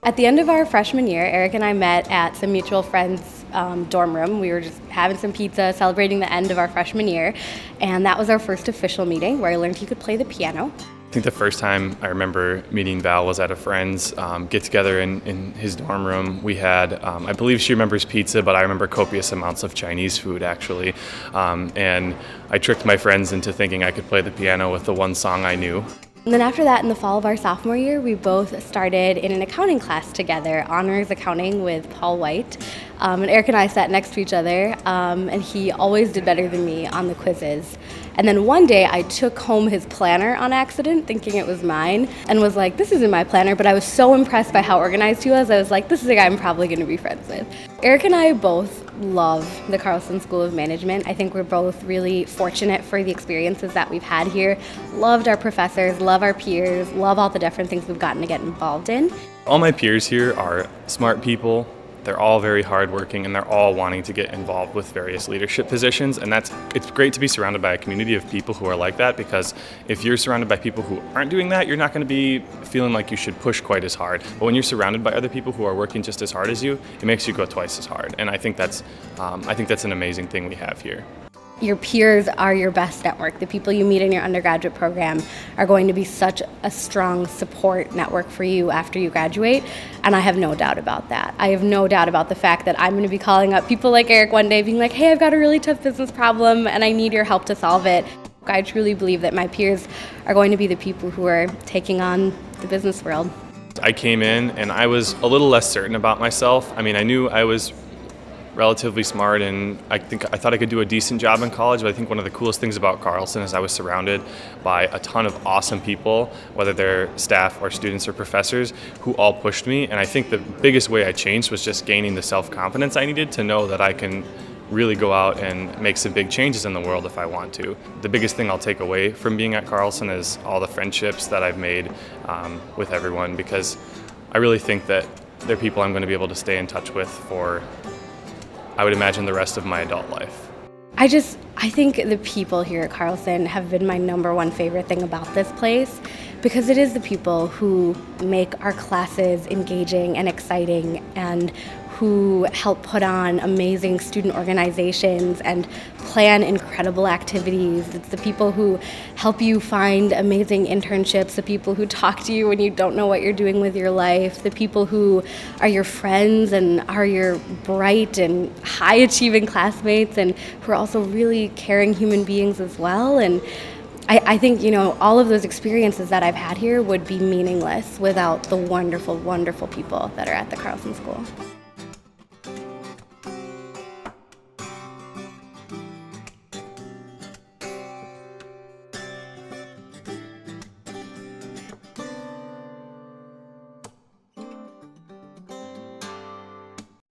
At the end of our freshman year, Eric and I met at some mutual friends' dorm room. We were just having some pizza, celebrating the end of our freshman year, and that was our first official meeting where I learned he could play the piano. I think the first time I remember meeting Val was at a friend's get-together in his dorm room. We had, I believe she remembers pizza, but I remember copious amounts of Chinese food actually. And I tricked my friends into thinking I could play the piano with the one song I knew. And then after that, in the fall of our sophomore year, we both started in an accounting class together, honors accounting with Paul White. And Eric and I sat next to each other, and he always did better than me on the quizzes. And then one day I took home his planner on accident, thinking it was mine, and was like, this isn't my planner, but I was so impressed by how organized he was, I was like, this is a guy I'm probably going to be friends with. Eric and I both love the Carlson School of Management. I think we're both really fortunate for the experiences that we've had here. Loved our professors, love our peers, love all the different things we've gotten to get involved in. All my peers here are smart people. They're all very hardworking, and they're all wanting to get involved with various leadership positions, and it's great to be surrounded by a community of people who are like that, because if you're surrounded by people who aren't doing that, you're not going to be feeling like you should push quite as hard. But when you're surrounded by other people who are working just as hard as you, it makes you go twice as hard, and I think that's an amazing thing we have here. Your peers are your best network. The people you meet in your undergraduate program are going to be such a strong support network for you after you graduate, and I have no doubt about that. I have no doubt about the fact that I'm going to be calling up people like Eric one day being like, hey, I've got a really tough business problem and I need your help to solve it. I truly believe that my peers are going to be the people who are taking on the business world. I came in and I was a little less certain about myself. I mean, I knew I was relatively smart, and I thought I could do a decent job in college, but I think one of the coolest things about Carlson is I was surrounded by a ton of awesome people, whether they're staff or students or professors, who all pushed me, and I think the biggest way I changed was just gaining the self-confidence I needed to know that I can really go out and make some big changes in the world if I want to. The biggest thing I'll take away from being at Carlson is all the friendships that I've made with everyone, because I really think that they're people I'm going to be able to stay in touch with for, I would imagine, the rest of my adult life. I think the people here at Carlson have been my number one favorite thing about this place, because it is the people who make our classes engaging and exciting, and who help put on amazing student organizations and plan incredible activities. It's the people who help you find amazing internships, the people who talk to you when you don't know what you're doing with your life, the people who are your friends and are your bright and high-achieving classmates, and who are also really caring human beings as well. And I think, all of those experiences that I've had here would be meaningless without the wonderful, wonderful people that are at the Carlson School.